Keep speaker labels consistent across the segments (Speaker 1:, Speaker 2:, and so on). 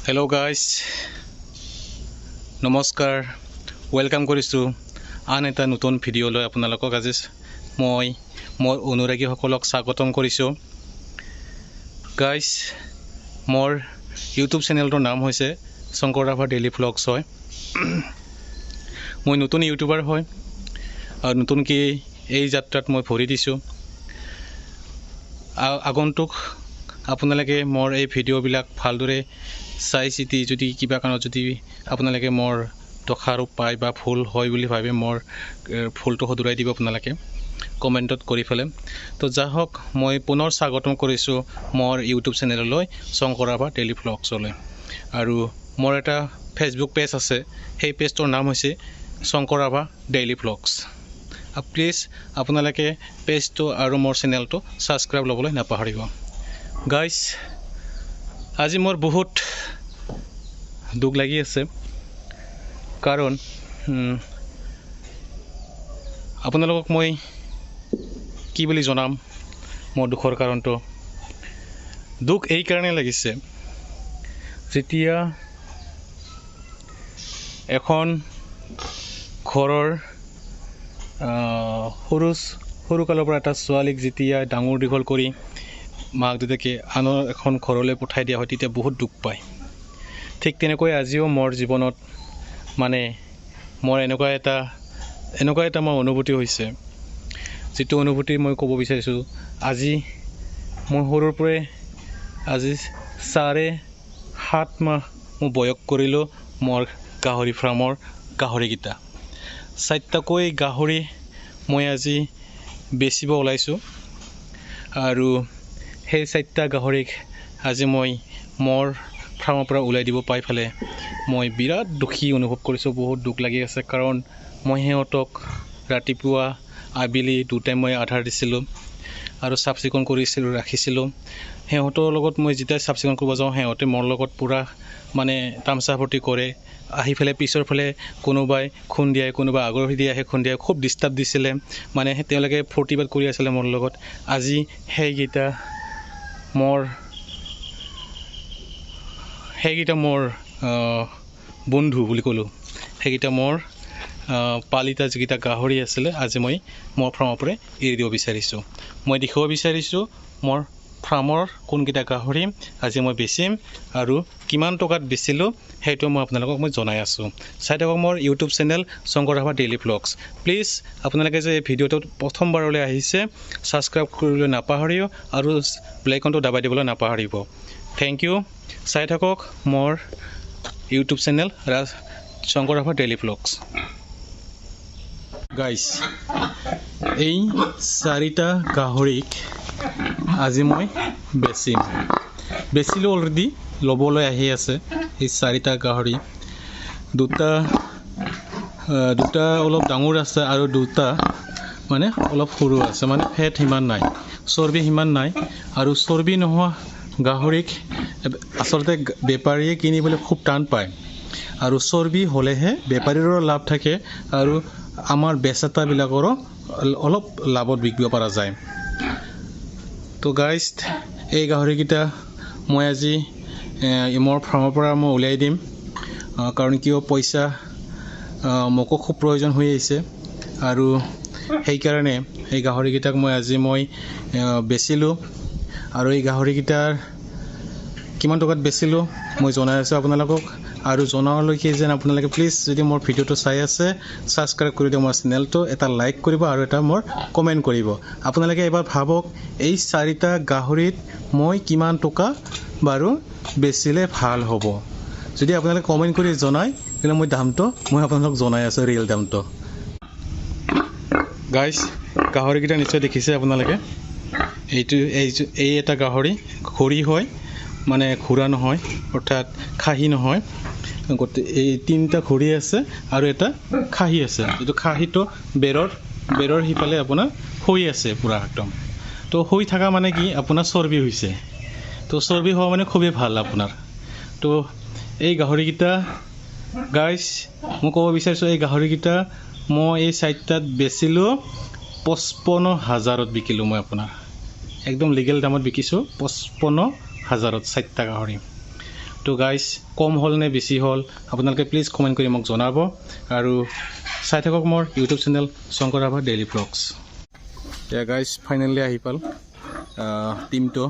Speaker 1: Hello guys, নমস্কাৰ welcome কৰিছো আন এটা নতুন ভিডিঅ' লৈ আপোনালোকক আজি মই মোৰ অনুৰাগীসকলক স্বাগতম কৰিছো গাইস মোৰ ইউটিউব চেনেলটোৰ নাম হৈছে শংকৰ ৰাভা ডেইলি ভ্লগছ হয় মই নতুন ইউটিউবাৰ হয় আৰু নতুনকৈ এই যাত্ৰাত মই ভৰি দিছো আগন্তুক আপোনালোকে মোৰ এই ভিডিঅ'বিলাক ভালদৰে চাই চিতি যদি কিবা কাৰণত যদি আপোনালোকে মোৰ দোষাৰোপ পায় বা ভুল হয় বুলি ভাবে মোৰ ভুলটো শুধৰাই দিব আপোনালোকে কমেণ্টত কৰি ফেলে তো যাহক মই পুনৰ স্বাগতম কৰিছোঁ মোৰ ইউটিউব চেনেললৈ শংকৰ ৰাভা ডেইলি ভ্লগছলৈ আৰু মোৰ এটা ফেচবুক পেজ আছে সেই পেজটোৰ নাম হৈছে Shankar Rabha daily vlogs please আপোনালোকে পেজটো আৰু মোৰ চেনেলটো ছাবস্ক্ৰাইব ল'বলৈ নাপাহৰিব গাইস আজি মোৰ বহুত দুখ লাগি আছে কাৰণ আপোনালোকক মই কি বুলি জনাম মোৰ দুখৰ কাৰণটো দুখ এই কাৰণে লাগিছে যেতিয়া এখন ঘৰৰ সৰু কালৰ পৰা এটা ছোৱালীক যেতিয়া ডাঙৰ দীঘল কৰি মাক দেউতাকে আনৰ এখন ঘৰলৈ পঠাই দিয়া হয় তেতিয়া বহুত দুখ পায় ঠিক তেনেকৈ আজিও মোৰ জীৱনত মানে মোৰ এনেকুৱা এটা মোৰ অনুভূতি হৈছে যেটো অনুভূতি মই ক'ব বিচাৰিছোঁ আজি মই সৰুৰ পৰাই আজি 7.5 মাহ মই বয়স কৰিলোঁ মোৰ গাহৰি ফাৰ্মৰ গাহৰিকেইটা 4টাকৈ গাহৰি মই আজি বেচিব ওলাইছোঁ আৰু সেই 4টা গাহৰিক আজি মই মোৰ ফাৰ্মৰ পৰা ওলাই দিব পাই ফেলে মই বিৰাট দুখী অনুভৱ কৰিছোঁ বহুত দুখ লাগি আছে কাৰণ মই সিহঁতক ৰাতিপুৱা আবেলি দুটাই মই আধাৰ দিছিলোঁ আৰু চাফ চিকুণ কৰিছিলোঁ ৰাখিছিলোঁ সিহঁতৰ লগত মই যেতিয়া চাফ চিকুণ কৰিব যাওঁ সিহঁতে মোৰ লগত পুৰা মানে তামচা ফূৰ্তি কৰে আহি ফেলে পিছৰ ফালে কোনোবাই খুন দিয়ে কোনোবা আগৰ দি আহে খুন দিয়ে খুব ডিষ্টাৰ্ব দিছিলে মানে তেওঁলোকে ফূৰ্তিবাদ কৰি আছিলে মোৰ লগত আজি সেইকেইটা মোৰ বন্ধু বুলি ক'লোঁ সেইকেইটা মোৰ পালিতা যিকেইটা গাহৰি আছিলে আজি মই মোৰ ফাৰ্মৰ পৰা এৰি দিব বিচাৰিছোঁ মই দেখাব বিচাৰিছোঁ মোৰ ফাৰ্মৰ কোনকেইটা গাহৰি আজি মই বেচিম আৰু কিমান টকাত বেচিলোঁ সেইটো মই আপোনালোকক মই জনাই আছোঁ চাই থাকক মোৰ YouTube channel Shankar Rabha daily vlogs please আপোনালোকে যে এই ভিডিঅ'টোত প্ৰথমবাৰলৈ আহিছে ছাবস্ক্ৰাইব কৰিবলৈ নাপাহৰিব আৰু বেল আইকনটো দাবাই দিবলৈ নাপাহৰিব থেংক ইউ চাই থাকক মোৰ YouTube channel Shankar Rabha daily vlogs guys এই 4টা গাহৰিক আজি মই বেচিলোঁ অলৰেডি ল'বলৈ আহি আছে এই 4টা গাহৰি দুটা অলপ ডাঙৰ আছে আৰু দুটা মানে অলপ সৰু আছে মানে ফেট সিমান নাই চৰ্বি সিমান নাই আৰু চৰ্বি নোহোৱা গাহৰিক আচলতে বেপাৰীয়ে কিনিবলৈ খুব টান পায় আৰু চৰ্বি হ'লেহে বেপাৰীৰো লাভ থাকে আৰু আমাৰ বেচাতাবিলাকৰো অলপ লাভত বিকিব পৰা যায় তো গাইস এই গাহৰিকেইটা মই আজি মোৰ ফাৰ্মৰ পৰা মই উলিয়াই দিম কাৰণ কিয় পইচা মোকো খুব প্ৰয়োজন হৈ আহিছে আৰু সেইকাৰণে এই গাহৰিকেইটাক আজি মই বেচিলোঁ আৰু এই গাহৰিকেইটাৰ কিমান টকাত বেচিলোঁ মই জনাই আছোঁ আপোনালোকক আৰু জনালৈকে যেন আপোনালোকে প্লিজ যদি মোৰ ভিডিঅ'টো চাই আছে ছাবস্ক্ৰাইব কৰি দিয়ক মোৰ চেনেলটো এটা লাইক কৰিব আৰু এটা মোৰ কমেণ্ট কৰিব আপোনালোকে এবাৰ ভাবক এই 4টা গাহৰিত মই কিমান টকা বাৰু বেচিলে ভাল হ'ব যদি আপোনালোকে কমেণ্ট কৰি জনায় তেতিয়াহ'লে মই আপোনালোকক জনাই আছোঁ ৰিয়েল দামটো গাইস গাহৰিকেইটা নিশ্চয় দেখিছে আপোনালোকে এই এটা গাহৰি খৰি হয় মানে খুৰা নহয় অৰ্থাৎ খাহী নহয় গোটেই এই 3টা খৰি আছে আৰু এটা খাহী আছে যিটো খাহীটো বেৰৰ সিফালে আপোনাৰ হৈ আছে পুৰা একদম তো হৈ থকা মানে কি আপোনাৰ চৰ্বি হৈছে তো চৰ্বি হোৱা মানে খুবেই ভাল আপোনাৰ তো এই গাহৰিকেইটা গাইস মই ক'ব বিচাৰিছোঁ এই গাহৰিকেইটা মই এই 4টাত বেচিলোঁ 55,000ত বিকিলোঁ মই আপোনাৰ একদম লিগেল দামত বিকিছোঁ 55,000ত 4টা গাহৰি তো গাইজ কম হ'ল নে বেছি হ'ল আপোনালোকে প্লিজ কমেণ্ট কৰি মোক জনাব আৰু চাই থাকক মোৰ YouTube channel Shankar Rabha daily blogs এতিয়া গাইজ ফাইনেলি আহি পাল টিমটো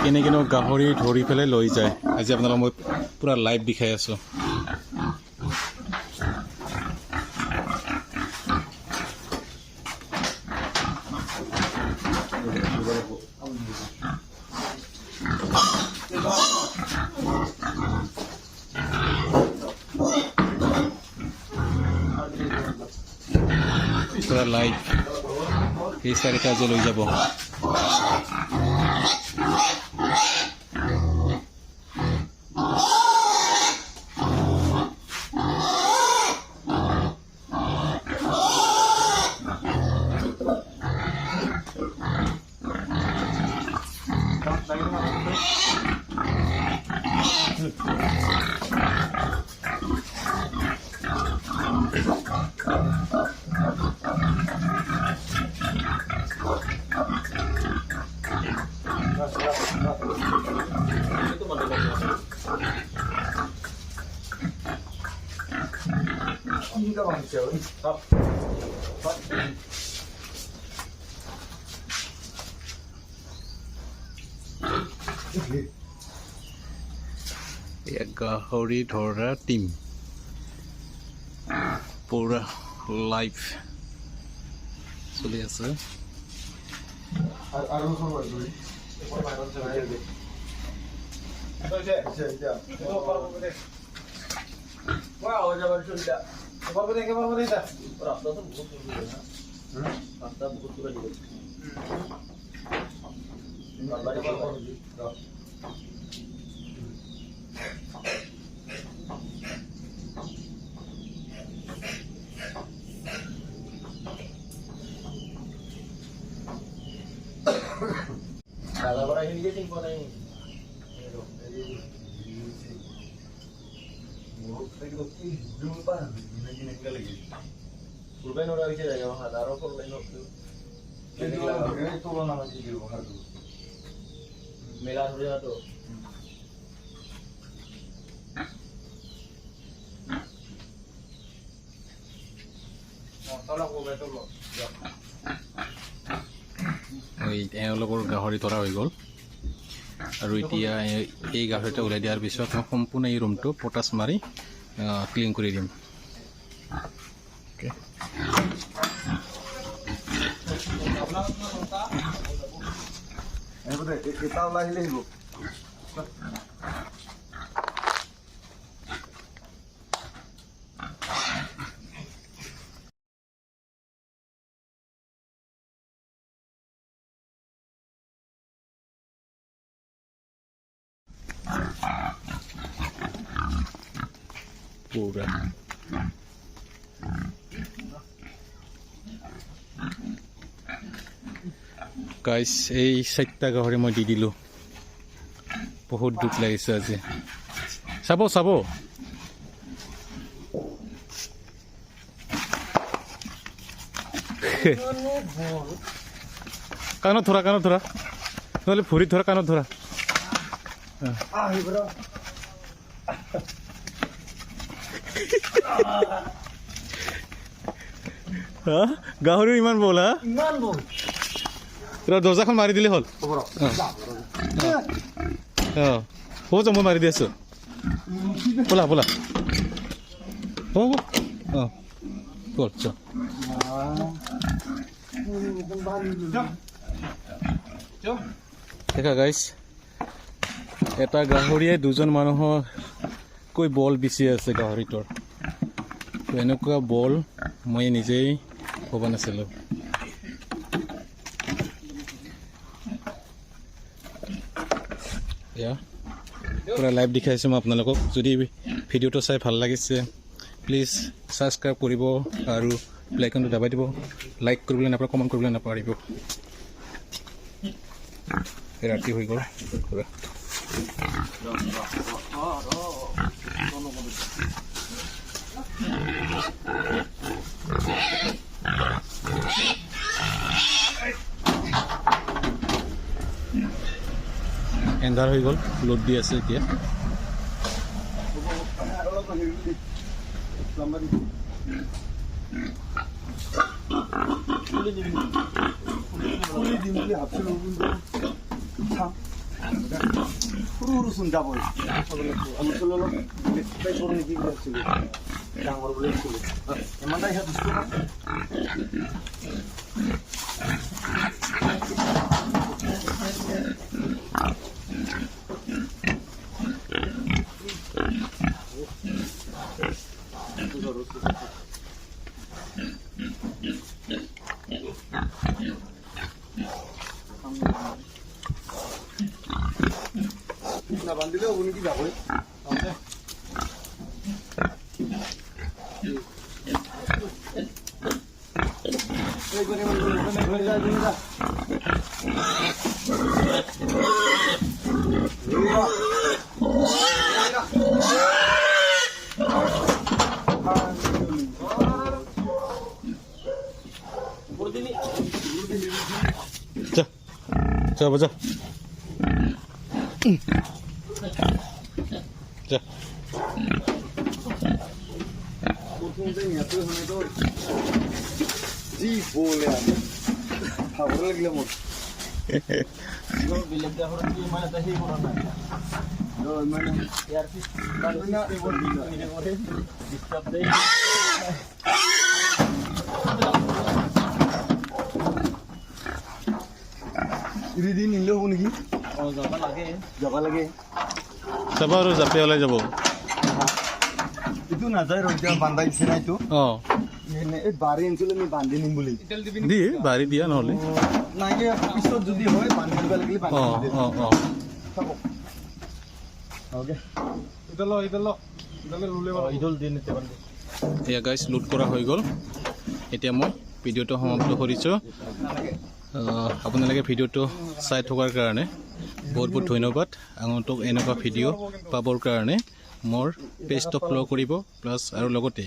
Speaker 1: কেনেকৈ গাহৰি ধৰি পেলাই লৈ যায় আজি আপোনালোকক মই পূৰা লাইভ দেখাই আছোঁ পূৰা লাইভ এই চাৰিটা যে লৈ যাব গাহৰি ধৰা টিম পুৰা লাইভ চলি আছে এওঁলোকৰ গাহৰি ধৰা হৈ গ'ল আৰু এতিয়া এই গাহৰিটা ওলাই দিয়াৰ পিছত মই সম্পূৰ্ণ এই ৰুমটো পটাছ মাৰি ক্লিন কৰি দিম পুৰা গাইজ এই 4টা গাহৰি মই দি দিলোঁ বহুত দুখ লাগিছে আজি চাব কাণত ধৰা নহ'লে ভৰিত ধৰা কাণত ধৰা গাহৰিৰ ইমান বল দৰ্জাখন মাৰি দিলে হ'ল হ'ব যা মই মাৰি দি আছোঁ ব'লা হ'ব ব'ল দেখা গাইছ এটা গাহৰিয়ে দুজন মানুহকৈ বল বিচি আছে গাহৰিটোৰ এনেকুৱা বল মই নিজেই ভবা নাছিলোঁ পুৰা লাইভ দেখাইছোঁ মই আপোনালোকক যদি ভিডিঅ'টো চাই ভাল লাগিছে প্লিজ ছাবস্ক্ৰাইব কৰিব আৰু বেল আইকনটো দাবাই দিব লাইক কৰিবলৈ নাপাহৰিব কমেণ্ট কৰিবলৈ নাপাহৰিব ৰাতি হৈ গ'ল এন্ধাৰ হৈ গ'ল লোড দি আছে এতিয়া
Speaker 2: বান্ধিলে হ'ব নেকি যাবই
Speaker 1: যা বাজা যা
Speaker 2: জি বলে ভালো লাগলে মোর বিলেট দেখো কি মানে তাই করা না মানে ইয়ার কি না রিপোর্ট দিল নিজে করে ডিস্টার্ব দেই ইদিন নিলে হ'ব নেকি যাব লাগে
Speaker 1: যাব আৰু জাপে ওলাই যাব
Speaker 2: এইটো নাযায় ৰ এতিয়া বান্ধাই দিছে না এইটো এই বাৰী অঞ্চলত আমি বান্ধি নিম বুলি
Speaker 1: দি বাৰী দিয়া নহ'লে
Speaker 2: নাইকে পিছত যদি হয় বান্ধি দিব লাগিলে বান্ধি চাব ওকে ইডল দিন
Speaker 1: এয়া গাইজ লোড কৰা হৈ গ'ল এতিয়া মই ভিডিঅ'টো সমাপ্ত কৰিছোঁ আপোনালোকে ভিডিঅ'টো চাই থকাৰ কাৰণে বহুত বহুত ধন্যবাদ আগন্তুক এনেকুৱা ভিডিঅ' পাবৰ কাৰণে মোৰ পেজটো ফ'ল' কৰিব প্লাছ আৰু লগতে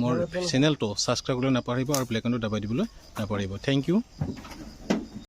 Speaker 1: মোৰ চেনেলটো ছাবস্ক্ৰাইব কৰিবলৈ নাপাহৰিব আৰু বেল আইকনটো দবাই দিবলৈ নাপাহৰিব থেংক ইউ